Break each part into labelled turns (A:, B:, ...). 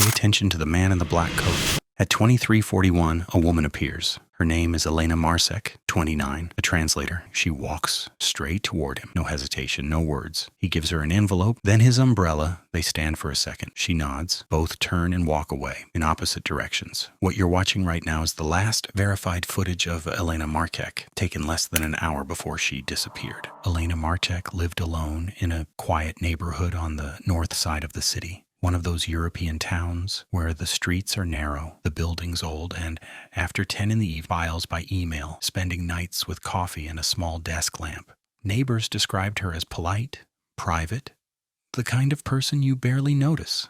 A: Pay attention to the man in the black coat. At 23:41, a woman appears. Her name is Elena Marcek, 29, a translator. She walks straight toward him. No hesitation, no words. He gives her an envelope, then his umbrella. They stand for a second. She nods. Both turn and walk away in opposite directions. What you're watching right now is the last verified footage of Elena Marcek, taken less than an hour before she disappeared. Elena Marcek lived alone in a quiet neighborhood on the north side of the city. One of those European towns where the streets are narrow, the buildings old, and after 10 in the evening, files by email, spending nights with coffee and a small desk lamp. Neighbors described her as polite, private, the kind of person you barely notice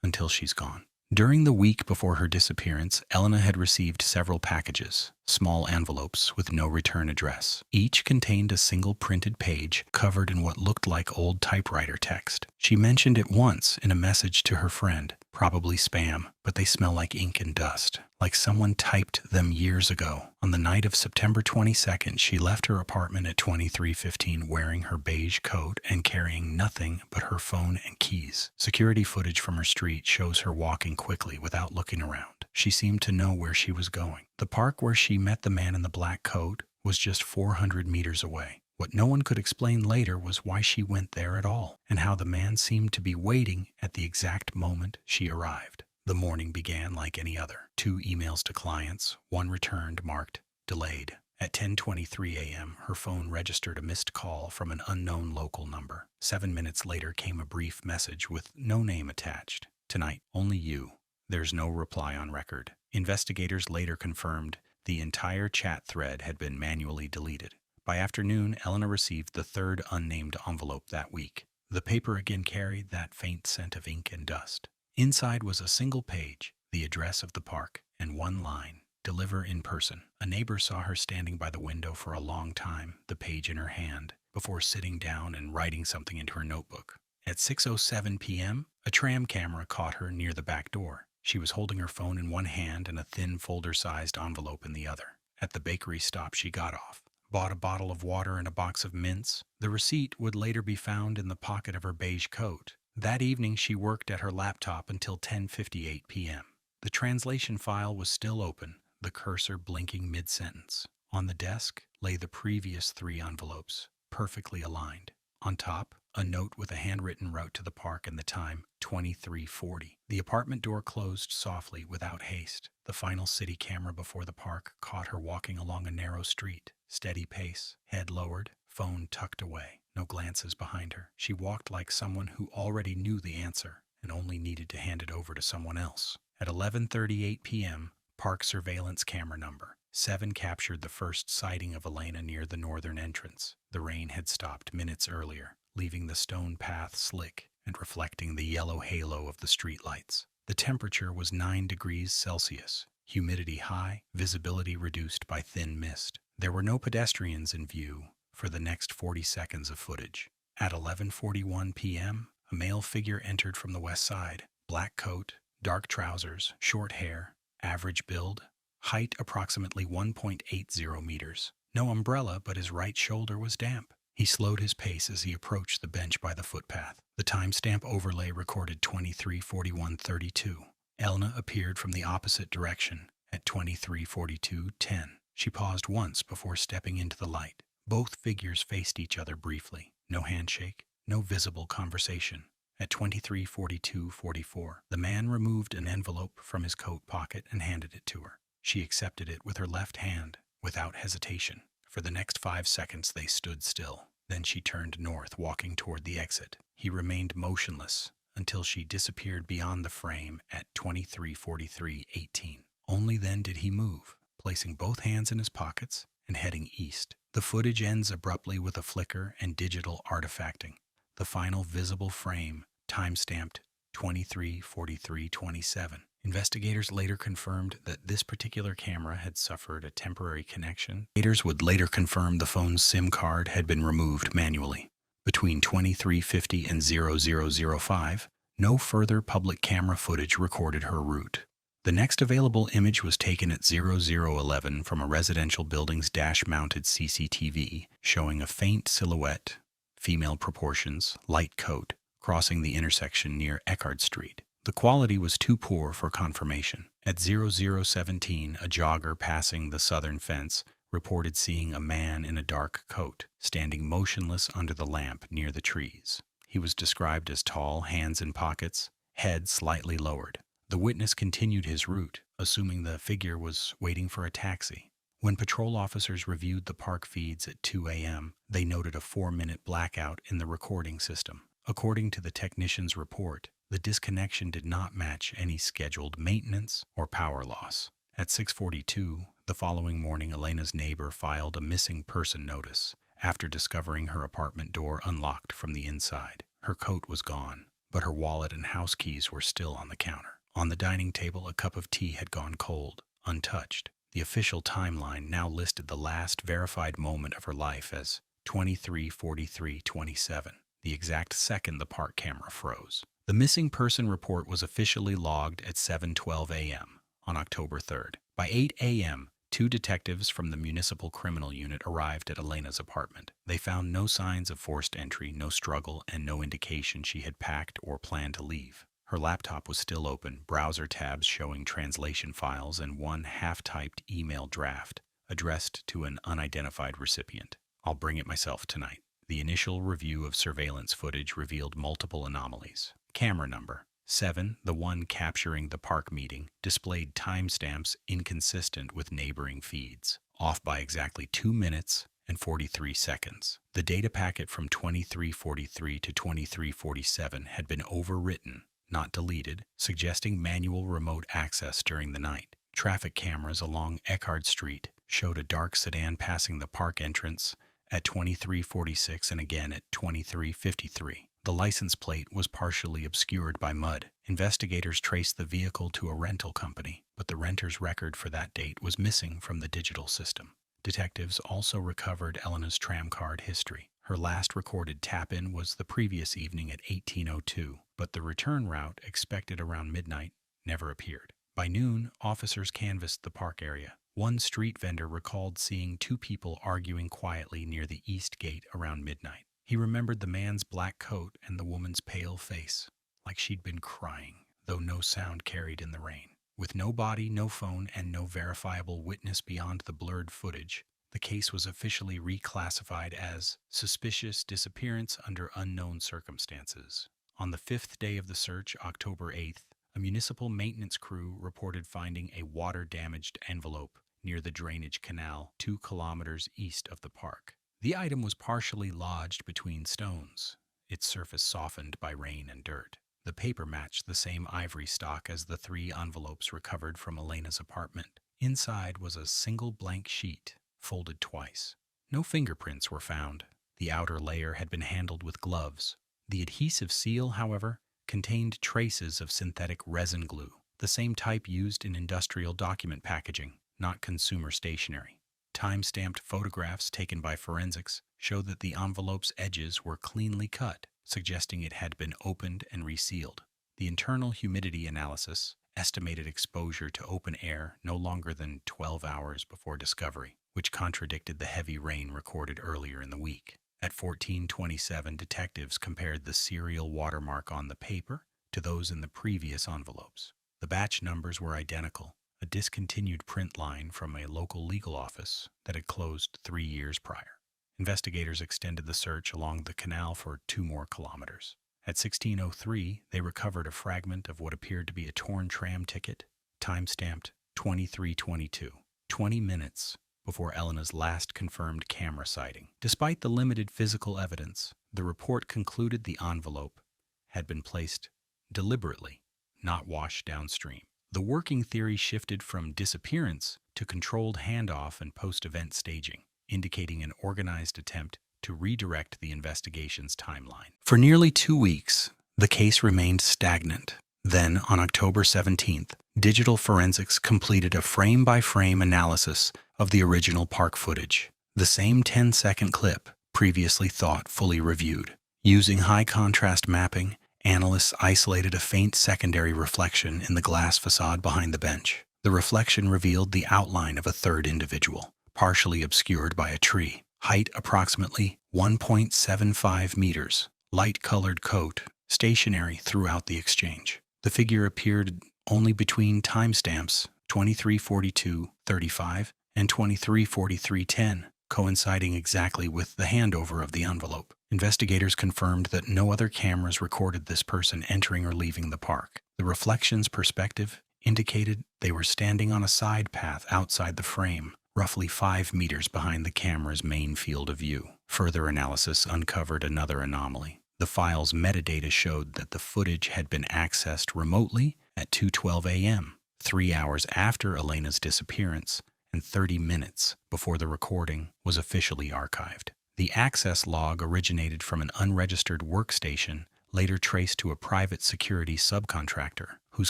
A: until she's gone. During the week before her disappearance, Elena had received several packages, small envelopes with no return address. Each contained a single printed page covered in what looked like old typewriter text. She mentioned it once in a message to her friend, probably spam, but they smell like ink and dust, like someone typed them years ago. On the night of September 22nd, she left her apartment at 23:15 wearing her beige coat and carrying nothing but her phone and keys. Security footage from her street shows her walking quickly without looking around. She seemed to know where she was going. The park where she met the man in the black coat was just 400 meters away. What no one could explain later was why she went there at all, and how the man seemed to be waiting at the exact moment she arrived. The morning began like any other. 2 emails to clients, one returned marked delayed. At 10:23 a.m., her phone registered a missed call from an unknown local number. 7 minutes later came a brief message with no name attached. Tonight, only you. There's no reply on record. Investigators later confirmed the entire chat thread had been manually deleted. By afternoon, Elena received the 3rd unnamed envelope that week. The paper again carried that faint scent of ink and dust. Inside was a single page, the address of the park, and one line, deliver in person. A neighbor saw her standing by the window for a long time, the page in her hand, before sitting down and writing something into her notebook. At 6:07 p.m., a tram camera caught her near the back door. She was holding her phone in one hand and a thin folder-sized envelope in the other. At the bakery stop, she got off, bought a bottle of water and a box of mints. The receipt would later be found in the pocket of her beige coat. That evening, she worked at her laptop until 10:58 p.m. The translation file was still open, the cursor blinking mid-sentence. On the desk lay the previous 3 envelopes, perfectly aligned. On top, a note with a handwritten route to the park and the time, 23:40. The apartment door closed softly without haste. The final city camera before the park caught her walking along a narrow street, steady pace, head lowered, phone tucked away. No glances behind her. She walked like someone who already knew the answer and only needed to hand it over to someone else. At 11:38 p.m., park surveillance camera number 7 captured the first sighting of Elena near the northern entrance. The rain had stopped minutes earlier, leaving the stone path slick and reflecting the yellow halo of the streetlights. The temperature was 9 degrees Celsius, humidity high, visibility reduced by thin mist. There were no pedestrians in view for the next 40 seconds of footage. At 11:41 p.m., a male figure entered from the west side. Black coat, dark trousers, short hair, average build, height approximately 1.80 meters. No umbrella, but his right shoulder was damp. He slowed his pace as he approached the bench by the footpath. The timestamp overlay recorded 23:41:32. Elena appeared from the opposite direction at 23:42:10. She paused once before stepping into the light. Both figures faced each other briefly. No handshake, no visible conversation. At 23:42:44, the man removed an envelope from his coat pocket and handed it to her. She accepted it with her left hand, without hesitation. For the next 5 seconds, they stood still. Then she turned north, walking toward the exit. He remained motionless until she disappeared beyond the frame at 23:43:18. Only then did he move, placing both hands in his pockets and heading east. The footage ends abruptly with a flicker and digital artifacting. The final visible frame, time-stamped 23:43:27. Investigators later confirmed that this particular camera had suffered a temporary connection. Investigators would later confirm the phone's SIM card had been removed manually. Between 23:50 and 00:05, no further public camera footage recorded her route. The next available image was taken at 00:11 from a residential building's dash-mounted CCTV, showing a faint silhouette, female proportions, light coat, crossing the intersection near Eckhart Street. The quality was too poor for confirmation. At 0017, a jogger passing the southern fence reported seeing a man in a dark coat standing motionless under the lamp near the trees. He was described as tall, hands in pockets, head slightly lowered. The witness continued his route, assuming the figure was waiting for a taxi. When patrol officers reviewed the park feeds at 2 a.m., they noted a 4-minute blackout in the recording system. According to the technician's report, the disconnection did not match any scheduled maintenance or power loss. At 6:42, the following morning, Elena's neighbor filed a missing person notice after discovering her apartment door unlocked from the inside. Her coat was gone, but her wallet and house keys were still on the counter. On the dining table, a cup of tea had gone cold, untouched. The official timeline now listed the last verified moment of her life as 23:43:27, the exact second the park camera froze. The missing person report was officially logged at 7:12 a.m. on October 3rd. By 8 a.m., 2 detectives from the Municipal Criminal Unit arrived at Elena's apartment. They found no signs of forced entry, no struggle, and no indication she had packed or planned to leave. Her laptop was still open, browser tabs showing translation files and one half-typed email draft addressed to an unidentified recipient. "I'll bring it myself tonight." The initial review of surveillance footage revealed multiple anomalies. Camera number 7, the one capturing the park meeting, displayed timestamps inconsistent with neighboring feeds, off by exactly 2 minutes and 43 seconds. The data packet from 23:43 to 23:47 had been overwritten, not deleted, suggesting manual remote access during the night. Traffic cameras along Eckhart Street showed a dark sedan passing the park entrance at 23:46 and again at 23:53. The license plate was partially obscured by mud. Investigators traced the vehicle to a rental company, but the renter's record for that date was missing from the digital system. Detectives also recovered Elena's tram card history. Her last recorded tap-in was the previous evening at 18:02, but the return route, expected around midnight, never appeared. By noon, officers canvassed the park area. One street vendor recalled seeing 2 people arguing quietly near the east gate around midnight. He remembered the man's black coat and the woman's pale face, like she'd been crying, though no sound carried in the rain. With no body, no phone, and no verifiable witness beyond the blurred footage, the case was officially reclassified as suspicious disappearance under unknown circumstances. On the 5th day of the search, October 8th, a municipal maintenance crew reported finding a water-damaged envelope near the drainage canal 2 kilometers east of the park. The item was partially lodged between stones, its surface softened by rain and dirt. The paper matched the same ivory stock as the 3 envelopes recovered from Elena's apartment. Inside was a single blank sheet, folded twice. No fingerprints were found. The outer layer had been handled with gloves. The adhesive seal, however, contained traces of synthetic resin glue, the same type used in industrial document packaging, not consumer stationery. Time-stamped photographs taken by forensics show that the envelope's edges were cleanly cut, suggesting it had been opened and resealed. The internal humidity analysis estimated exposure to open air no longer than 12 hours before discovery, which contradicted the heavy rain recorded earlier in the week. At 14:27, detectives compared the serial watermark on the paper to those in the previous envelopes. The batch numbers were identical, a discontinued print line from a local legal office that had closed 3 years prior. Investigators extended the search along the canal for 2 more kilometers. At 16:03, they recovered a fragment of what appeared to be a torn tram ticket, time-stamped 23:22, 20 minutes before Elena's last confirmed camera sighting. Despite the limited physical evidence, the report concluded the envelope had been placed deliberately, not washed downstream. The working theory shifted from disappearance to controlled handoff and post-event staging, indicating an organized attempt to redirect the investigation's timeline. For nearly 2 weeks, the case remained stagnant. Then, on October 17th, digital forensics completed a frame-by-frame analysis of the original park footage, the same 10-second clip previously thought fully reviewed. Using high-contrast mapping, analysts isolated a faint secondary reflection in the glass facade behind the bench. The reflection revealed the outline of a third individual, partially obscured by a tree. Height approximately 1.75 meters, light-colored coat, stationary throughout the exchange. The figure appeared only between timestamps 23:42:35 and 23:43:10, coinciding exactly with the handover of the envelope. Investigators confirmed that no other cameras recorded this person entering or leaving the park. The reflection's perspective indicated they were standing on a side path outside the frame, roughly 5 meters behind the camera's main field of view. Further analysis uncovered another anomaly. The file's metadata showed that the footage had been accessed remotely at 2:12 a.m., 3 hours after Elena's disappearance and 30 minutes before the recording was officially archived. The access log originated from an unregistered workstation later traced to a private security subcontractor whose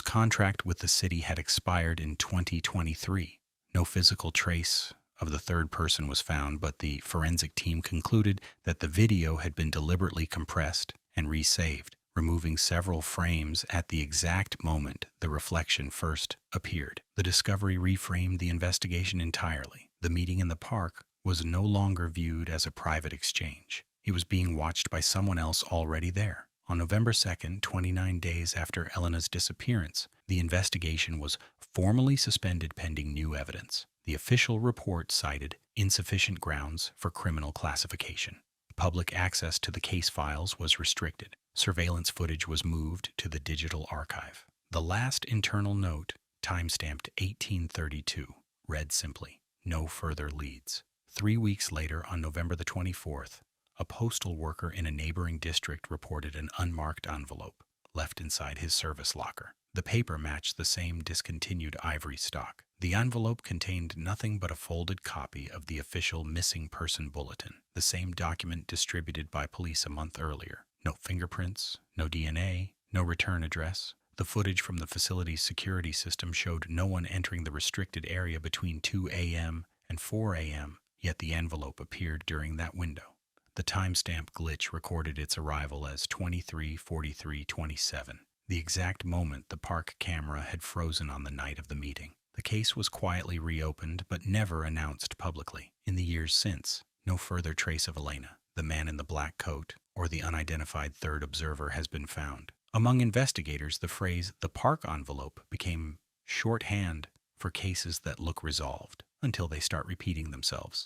A: contract with the city had expired in 2023. No physical trace of the third person was found, but the forensic team concluded that the video had been deliberately compressed and resaved, removing several frames at the exact moment the reflection first appeared. The discovery reframed the investigation entirely. The meeting in the park was no longer viewed as a private exchange. It was being watched by someone else already there. On November 2nd, 29 days after Elena's disappearance, the investigation was formally suspended pending new evidence. The official report cited insufficient grounds for criminal classification. Public access to the case files was restricted. Surveillance footage was moved to the digital archive. The last internal note, timestamped 1832, read simply, "No further leads." 3 weeks later, on November the 24th, a postal worker in a neighboring district reported an unmarked envelope left inside his service locker. The paper matched the same discontinued ivory stock. The envelope contained nothing but a folded copy of the official missing person bulletin, the same document distributed by police a month earlier. No fingerprints, no DNA, no return address. The footage from the facility's security system showed no one entering the restricted area between 2 a.m. and 4 a.m., yet the envelope appeared during that window. The timestamp glitch recorded its arrival as 23:43:27, the exact moment the park camera had frozen on the night of the meeting. The case was quietly reopened but never announced publicly. In the years since, no further trace of Elena, the man in the black coat, or the unidentified third observer has been found. Among investigators, the phrase "the park envelope" became shorthand for cases that look resolved until they start repeating themselves.